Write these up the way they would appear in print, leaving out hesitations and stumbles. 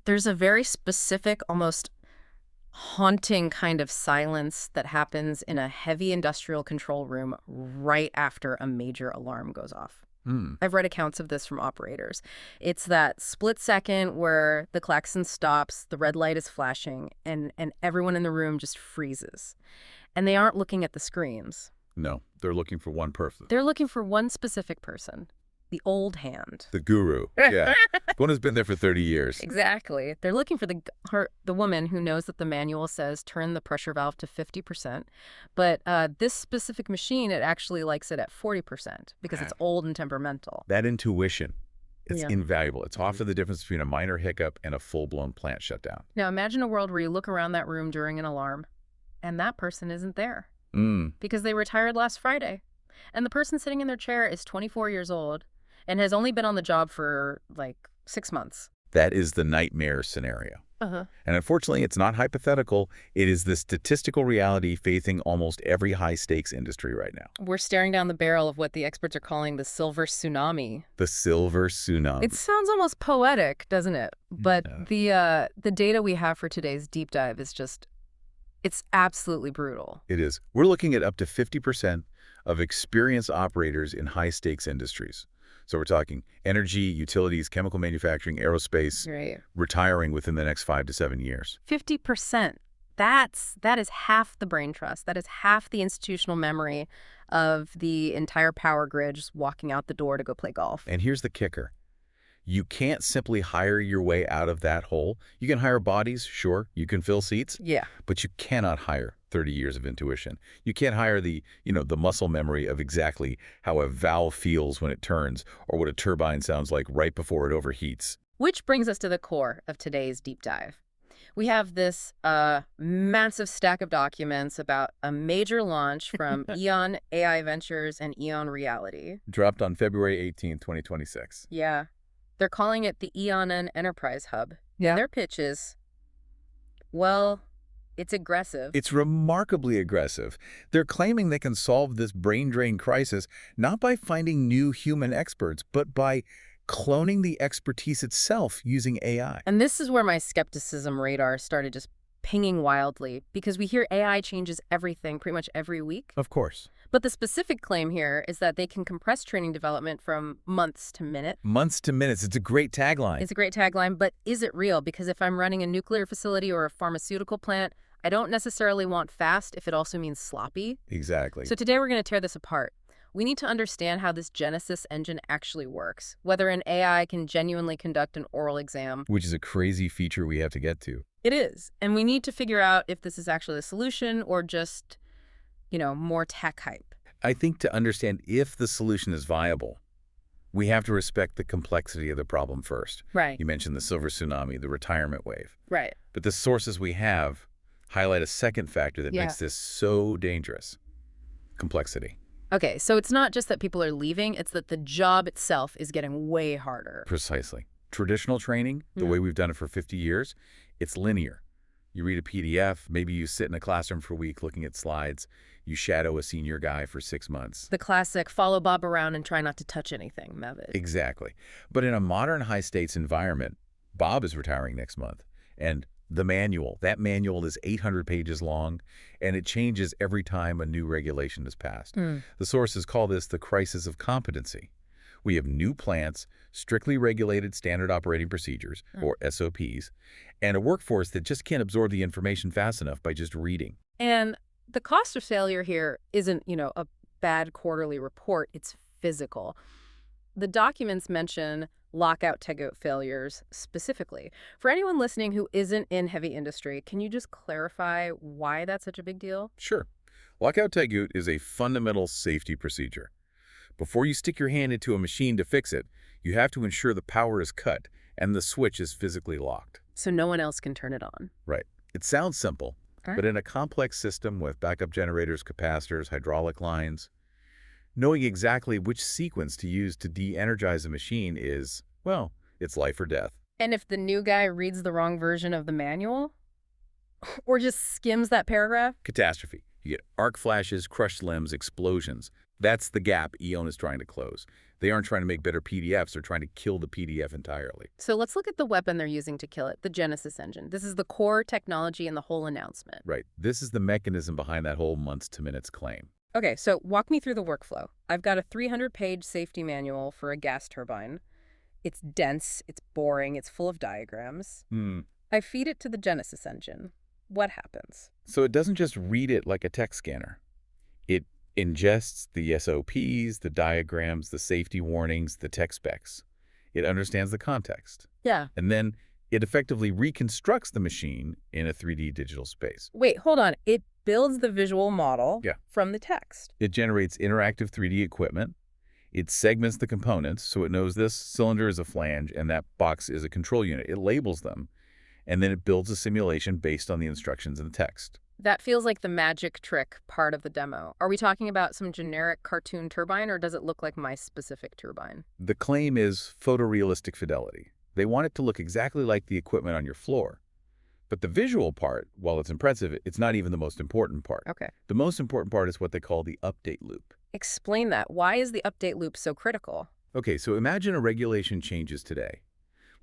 There's a very specific, almost haunting kind of silence that happens in a heavy industrial control room right after a major alarm goes off. Hmm. I've read accounts of this from operators. It's that split second where the klaxon stops, the red light is flashing, and everyone in the room just freezes. And they aren't looking at the screens. No, they're looking for one person. They're looking for one specific person, the old hand. The guru. Yeah. The one who's been there for 30 years. Exactly. They're looking for the woman who knows that the manual says turn the pressure valve to 50%. But this specific machine, it actually likes it at 40% because it's old and temperamental. That intuition, it's Yeah. invaluable. It's often the difference between a minor hiccup and a full-blown plant shutdown. Now imagine a world where you look around that room during an alarm and that person isn't there because they retired last Friday. And the person sitting in their chair is 24 years old and has only been on the job for like 6 months. That is the nightmare scenario. Uh-huh. And unfortunately, it's not hypothetical. It is the statistical reality facing almost every high-stakes industry right now. We're staring down the barrel of what the experts are calling the silver tsunami. The silver tsunami. It sounds almost poetic, doesn't it? But the data we have for today's deep dive is just, it's absolutely brutal. It is. We're looking at up to 50% of experienced operators in high-stakes industries. So we're talking energy, utilities, chemical manufacturing, aerospace, Right. retiring within the next 5 to 7 years. 50%. That is half the brain trust. That is half the institutional memory of the entire power grid just walking out the door to go play golf. And here's the kicker. You can't simply hire your way out of that hole. You can hire bodies, sure. You can fill seats. Yeah. But you cannot hire 30 years of intuition. You can't hire the muscle memory of exactly how a valve feels when it turns or what a turbine sounds like right before it overheats. Which brings us to the core of today's deep dive. We have this massive stack of documents about a major launch from EON AI Ventures and EON Reality. Dropped on February 18, 2026. Yeah. They're calling it the EON Enterprise Hub. Yeah. Their pitch is, well, it's aggressive. It's remarkably aggressive. They're claiming they can solve this brain drain crisis not by finding new human experts, but by cloning the expertise itself using AI. And this is where my skepticism radar started just pinging wildly, because we hear AI changes everything pretty much every week. Of course. But the specific claim here is that they can compress training development from months to minutes. Months to minutes. It's a great tagline. It's a great tagline, but is it real? Because if I'm running a nuclear facility or a pharmaceutical plant, I don't necessarily want fast if it also means sloppy. Exactly. So today we're going to tear this apart. We need to understand how this Genesis engine actually works, whether an AI can genuinely conduct an oral exam. Which is a crazy feature we have to get to. It is. And we need to figure out if this is actually a solution or just, more tech hype. I think to understand if the solution is viable, we have to respect the complexity of the problem first. Right. You mentioned the silver tsunami, the retirement wave. Right. But the sources we have highlight a second factor that makes this so dangerous. Complexity. Okay, so it's not just that people are leaving, it's that the job itself is getting way harder. Precisely. Traditional training, the way we've done it for 50 years, it's linear. You read a PDF, maybe you sit in a classroom for a week looking at slides, you shadow a senior guy for 6 months. The classic follow Bob around and try not to touch anything method. Exactly. But in a modern high-stakes environment, Bob is retiring next month, and the manual, that manual is 800 pages long, and it changes every time a new regulation is passed. The sources call this the crisis of competency. We have new plants, strictly regulated standard operating procedures, or SOPs, and a workforce that just can't absorb the information fast enough by just reading. And the cost of failure here isn't, a bad quarterly report. It's physical. The documents mention lockout tagout failures specifically. For anyone listening who isn't in heavy industry, can you just clarify why that's such a big deal? Sure. Lockout tagout is a fundamental safety procedure. Before you stick your hand into a machine to fix it, you have to ensure the power is cut and the switch is physically locked. So no one else can turn it on. Right. It sounds simple, but in a complex system with backup generators, capacitors, hydraulic lines, knowing exactly which sequence to use to de-energize a machine is, well, it's life or death. And if the new guy reads the wrong version of the manual or just skims that paragraph? Catastrophe. You get arc flashes, crushed limbs, explosions. That's the gap EON is trying to close. They aren't trying to make better PDFs. They're trying to kill the PDF entirely. So let's look at the weapon they're using to kill it, the Genesis engine. This is the core technology in the whole announcement. Right. This is the mechanism behind that whole months to minutes claim. Okay, so walk me through the workflow. I've got a 300-page safety manual for a gas turbine. It's dense, it's boring, it's full of diagrams. I feed it to the Genesis engine. What happens? So it doesn't just read it like a text scanner. It ingests the SOPs, the diagrams, the safety warnings, the tech specs. It understands the context. Yeah. And then it effectively reconstructs the machine in a 3D digital space. Wait, hold on. It builds the visual model from the text. It generates interactive 3D equipment. It segments the components, so it knows this cylinder is a flange and that box is a control unit. It labels them, and then it builds a simulation based on the instructions in the text. That feels like the magic trick part of the demo. Are we talking about some generic cartoon turbine, or does it look like my specific turbine? The claim is photorealistic fidelity. They want it to look exactly like the equipment on your floor. But the visual part, while it's impressive, it's not even the most important part. Okay. The most important part is what they call the update loop. Explain that. Why is the update loop so critical? Okay, so imagine a regulation changes today.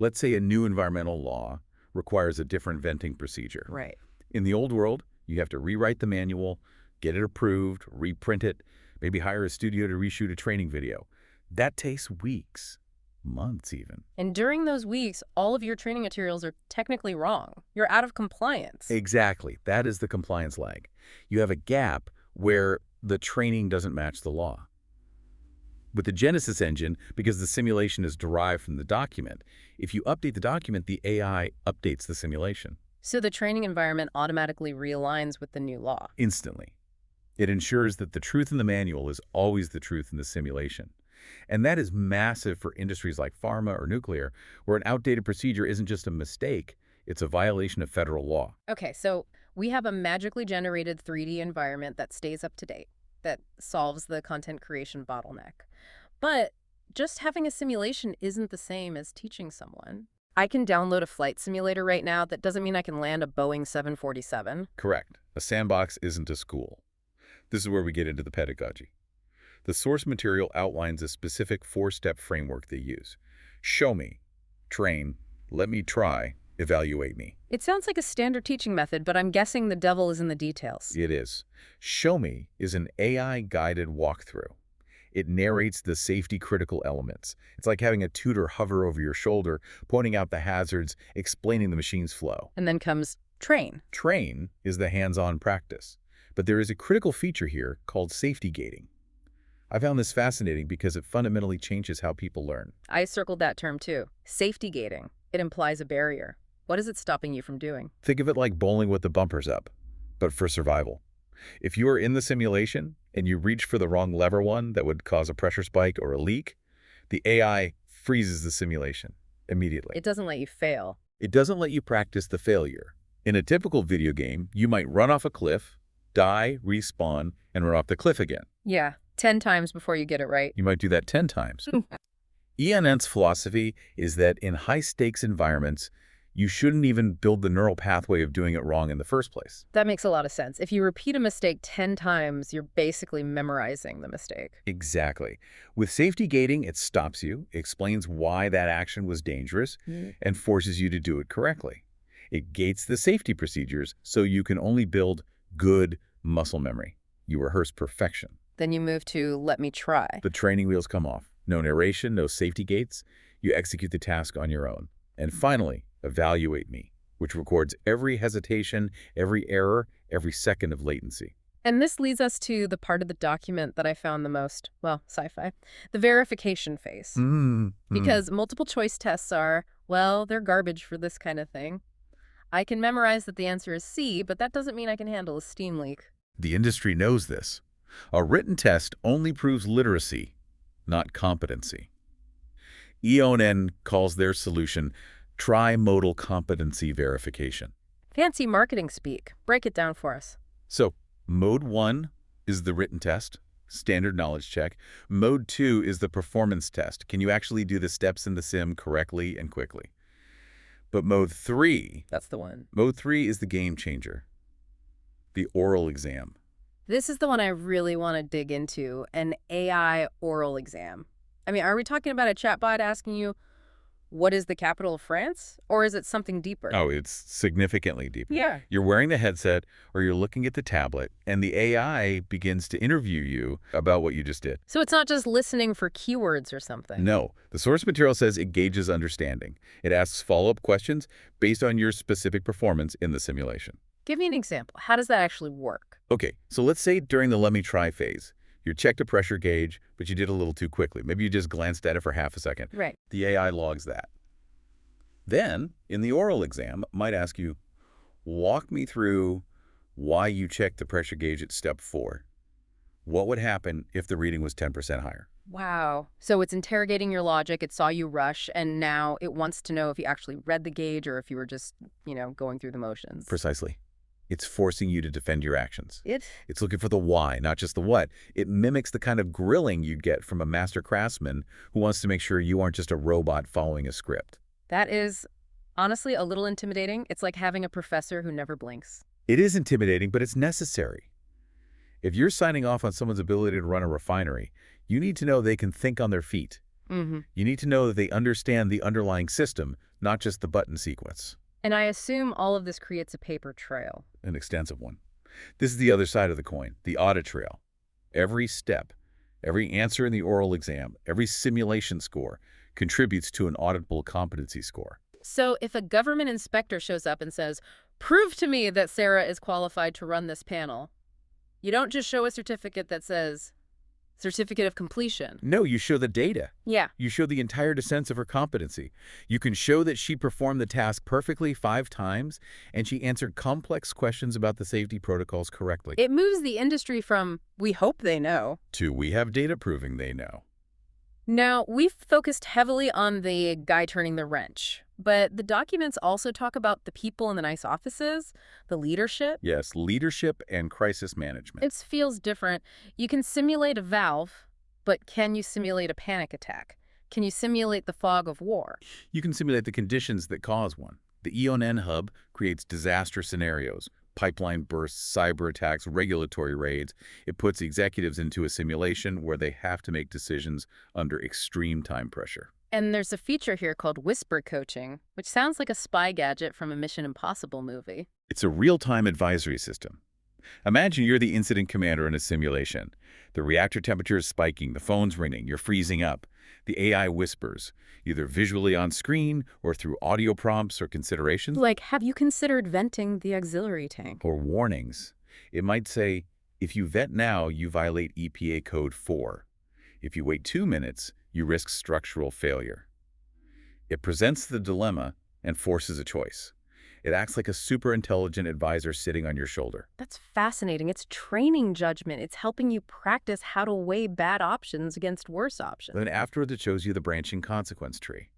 Let's say a new environmental law requires a different venting procedure. Right. In the old world, you have to rewrite the manual, get it approved, reprint it, maybe hire a studio to reshoot a training video. That takes weeks, months even. And during those weeks, all of your training materials are technically wrong. You're out of compliance. Exactly. That is the compliance lag. You have a gap where the training doesn't match the law. With the Genesis engine, because the simulation is derived from the document, if you update the document, the AI updates the simulation. So the training environment automatically realigns with the new law. Instantly. It ensures that the truth in the manual is always the truth in the simulation. And that is massive for industries like pharma or nuclear, where an outdated procedure isn't just a mistake, it's a violation of federal law. Okay, so we have a magically generated 3D environment that stays up to date, that solves the content creation bottleneck. But just having a simulation isn't the same as teaching someone. I can download a flight simulator right now. That doesn't mean I can land a Boeing 747. Correct. A sandbox isn't a school. This is where we get into the pedagogy. The source material outlines a specific 4-step framework they use. Show me, train, let me try, evaluate me. It sounds like a standard teaching method, but I'm guessing the devil is in the details. It is. Show me is an AI-guided walkthrough. It narrates the safety-critical elements. It's like having a tutor hover over your shoulder, pointing out the hazards, explaining the machine's flow. And then comes train. Train is the hands-on practice. But there is a critical feature here called safety gating. I found this fascinating because it fundamentally changes how people learn. I circled that term too. Safety gating. It implies a barrier. What is it stopping you from doing? Think of it like bowling with the bumpers up, but for survival. If you are in the simulation and you reach for the wrong lever one that would cause a pressure spike or a leak, the AI freezes the simulation immediately. It doesn't let you fail. It doesn't let you practice the failure. In a typical video game, you might run off a cliff, die, respawn, and run off the cliff again. Yeah, 10 times before you get it right. You might do that 10 times. EON's philosophy is that in high-stakes environments, you shouldn't even build the neural pathway of doing it wrong in the first place. That makes a lot of sense. If you repeat a mistake 10 times, you're basically memorizing the mistake. Exactly. With safety gating, it stops you, explains why that action was dangerous, and forces you to do it correctly. It gates the safety procedures so you can only build good muscle memory. You rehearse perfection. Then you move to let me try. The training wheels come off. No narration, no safety gates. You execute the task on your own. And finally, evaluate me, which records every hesitation, every error, every second of latency. And this leads us to the part of the document that I found the most, well, sci-fi, the verification phase. Because multiple choice tests are, well, they're garbage for this kind of thing. I can memorize that the answer is C, but that doesn't mean I can handle a steam leak. The industry knows this. A written test only proves literacy, not competency. EON calls their solution tri-modal competency verification. Fancy marketing speak. Break it down for us. So, mode 1 is the written test, standard knowledge check. Mode 2 is the performance test. Can you actually do the steps in the sim correctly and quickly? But mode 3, That's the one. mode 3 is the game changer, the oral exam. This is the one I really want to dig into, an AI oral exam. I mean, are we talking about a chatbot asking you, what is the capital of France? Or is it something deeper? Oh, it's significantly deeper. Yeah. You're wearing the headset or you're looking at the tablet, and the AI begins to interview you about what you just did. So it's not just listening for keywords or something. No, the source material says it gauges understanding. It asks follow-up questions based on your specific performance in the simulation. Give me an example. How does that actually work? Okay, so let's say during the let me try phase, you checked a pressure gauge, but you did a little too quickly. Maybe you just glanced at it for half a second. Right. The AI logs that. Then, in the oral exam, it might ask you, walk me through why you checked the pressure gauge at step 4. What would happen if the reading was 10% higher? Wow. So it's interrogating your logic. It saw you rush, and now it wants to know if you actually read the gauge or if you were just, going through the motions. Precisely. It's forcing you to defend your actions. It? It's looking for the why, not just the what. It mimics the kind of grilling you'd get from a master craftsman who wants to make sure you aren't just a robot following a script. That is honestly a little intimidating. It's like having a professor who never blinks. It is intimidating, but it's necessary. If you're signing off on someone's ability to run a refinery, you need to know they can think on their feet. Mm-hmm. You need to know that they understand the underlying system, not just the button sequence. And I assume all of this creates a paper trail. An extensive one. This is the other side of the coin, the audit trail. Every step, every answer in the oral exam, every simulation score contributes to an auditable competency score. So if a government inspector shows up and says, prove to me that Sarah is qualified to run this panel, you don't just show a certificate that says, certificate of completion. No, you show the data. Yeah. You show the entire descent of her competency. You can show that she performed the task perfectly 5 times, and she answered complex questions about the safety protocols correctly. It moves the industry from, we hope they know, to we have data proving they know. Now, we've focused heavily on the guy turning the wrench, but the documents also talk about the people in the nice offices, the leadership. Yes, leadership and crisis management. It feels different. You can simulate a valve, but can you simulate a panic attack? Can you simulate the fog of war? You can simulate the conditions that cause one. The EON Hub creates disaster scenarios, pipeline bursts, cyber attacks, regulatory raids. It puts executives into a simulation where they have to make decisions under extreme time pressure. And there's a feature here called whisper coaching, which sounds like a spy gadget from a Mission Impossible movie. It's a real-time advisory system. Imagine you're the incident commander in a simulation. The reactor temperature is spiking, the phone's ringing, you're freezing up. The AI whispers, either visually on screen or through audio prompts or considerations. Like, have you considered venting the auxiliary tank? Or warnings. It might say, if you vent now, you violate EPA Code 4. If you wait 2 minutes, you risk structural failure. It presents the dilemma and forces a choice. It acts like a super intelligent advisor sitting on your shoulder. That's fascinating. It's training judgment. It's helping you practice how to weigh bad options against worse options. Then afterwards, it shows you the branching consequence tree.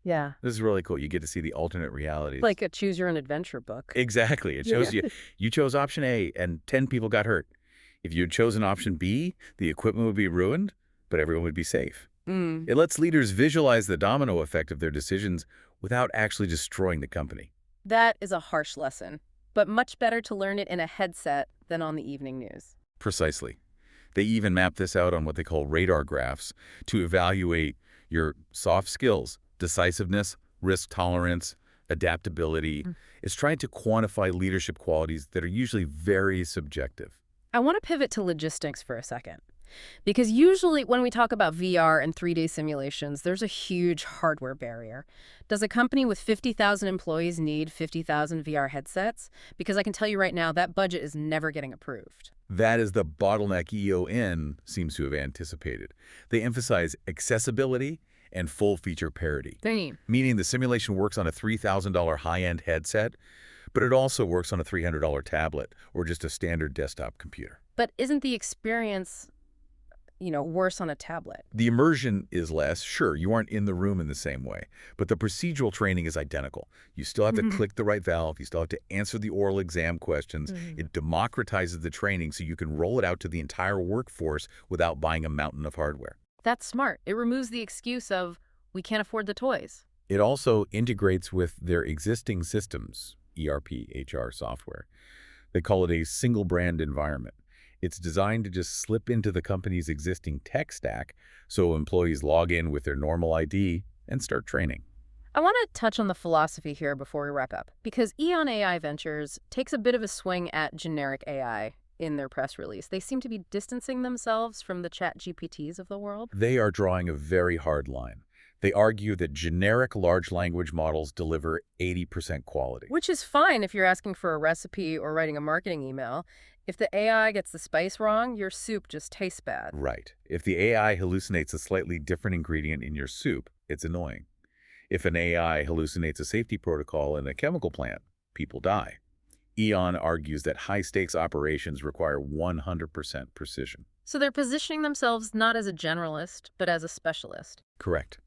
Yeah. This is really cool. You get to see the alternate realities. Like a choose your own adventure book. Exactly. It shows you chose option A and 10 people got hurt. If you had chosen option B, the equipment would be ruined, but everyone would be safe. It lets leaders visualize the domino effect of their decisions without actually destroying the company. That is a harsh lesson, but much better to learn it in a headset than on the evening news. Precisely. They even map this out on what they call radar graphs to evaluate your soft skills, decisiveness, risk tolerance, adaptability. It's trying to quantify leadership qualities that are usually very subjective. I want to pivot to logistics for a second. Because usually when we talk about VR and 3D simulations, there's a huge hardware barrier. Does a company with 50,000 employees need 50,000 VR headsets? Because I can tell you right now, that budget is never getting approved. That is the bottleneck EON seems to have anticipated. They emphasize accessibility and full feature parity, meaning the simulation works on a $3,000 high-end headset, but it also works on a $300 tablet or just a standard desktop computer. But isn't the experience worse on a tablet? The immersion is less. Sure, you aren't in the room in the same way, but the procedural training is identical. You still have to click the right valve. You still have to answer the oral exam questions. It democratizes the training so you can roll it out to the entire workforce without buying a mountain of hardware. That's smart. It removes the excuse of, we can't afford the toys. It also integrates with their existing systems, ERP, HR software. They call it a single brand environment. It's designed to just slip into the company's existing tech stack so employees log in with their normal ID and start training. I want to touch on the philosophy here before we wrap up, because EON AI Ventures takes a bit of a swing at generic AI in their press release. They seem to be distancing themselves from the chat GPTs of the world. They are drawing a very hard line. They argue that generic large language models deliver 80% quality. Which is fine if you're asking for a recipe or writing a marketing email. If the AI gets the spice wrong, your soup just tastes bad. Right. If the AI hallucinates a slightly different ingredient in your soup, it's annoying. If an AI hallucinates a safety protocol in a chemical plant, people die. EON argues that high-stakes operations require 100% precision. So they're positioning themselves not as a generalist, but as a specialist. Correct.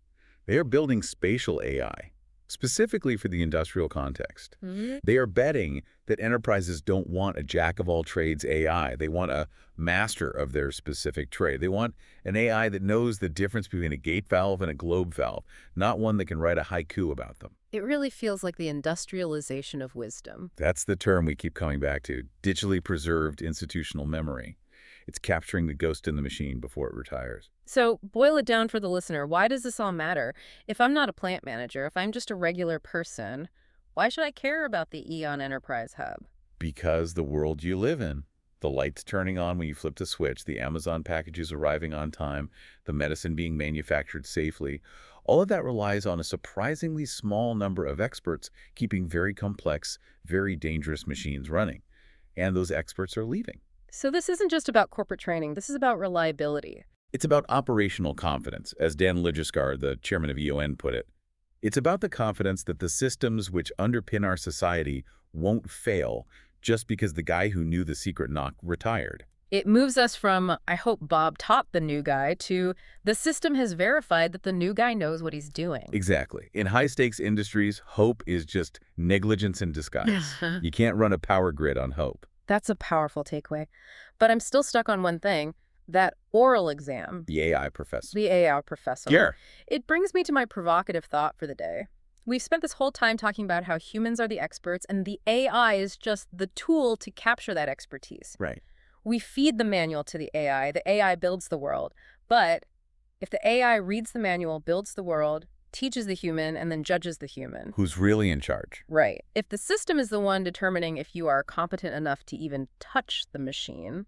They are building spatial AI, specifically for the industrial context. They are betting that enterprises don't want a jack-of-all-trades AI. They want a master of their specific trade. They want an AI that knows the difference between a gate valve and a globe valve, not one that can write a haiku about them. It really feels like the industrialization of wisdom. That's the term we keep coming back to, digitally preserved institutional memory. It's capturing the ghost in the machine before it retires. So, boil it down for the listener. Why does this all matter? If I'm not a plant manager, if I'm just a regular person, why should I care about the EON Enterprise Hub? Because the world you live in, the lights turning on when you flip the switch, the Amazon packages arriving on time, the medicine being manufactured safely, all of that relies on a surprisingly small number of experts keeping very complex, very dangerous machines running. And those experts are leaving. So this isn't just about corporate training. This is about reliability. It's about operational confidence, as Dan Ligiskar, the chairman of EON, put it. It's about the confidence that the systems which underpin our society won't fail just because the guy who knew the secret knock retired. It moves us from, I hope Bob taught the new guy, to the system has verified that the new guy knows what he's doing. Exactly. In high-stakes industries, hope is just negligence in disguise. You can't run a power grid on hope. That's a powerful takeaway. But I'm still stuck on one thing, that oral exam. The AI professor. The AI professor. Yeah. It brings me to my provocative thought for the day. We've spent this whole time talking about how humans are the experts and the AI is just the tool to capture that expertise. Right. We feed the manual to the AI builds the world. But if the AI reads the manual, builds the world, teaches the human, and then judges the human. Who's really in charge? Right. If the system is the one determining if you are competent enough to even touch the machine,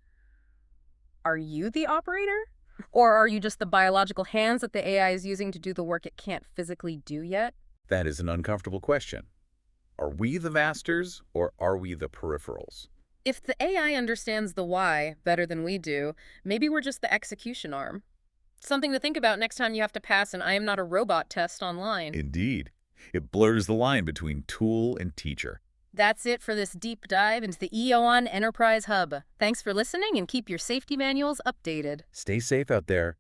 are you the operator? Or are you just the biological hands that the AI is using to do the work it can't physically do yet? That is an uncomfortable question. Are we the masters or are we the peripherals? If the AI understands the why better than we do, maybe we're just the execution arm. Something to think about next time you have to pass an I am not a robot test online. Indeed. It blurs the line between tool and teacher. That's it for this deep dive into the EON Enterprise Hub. Thanks for listening and keep your safety manuals updated. Stay safe out there.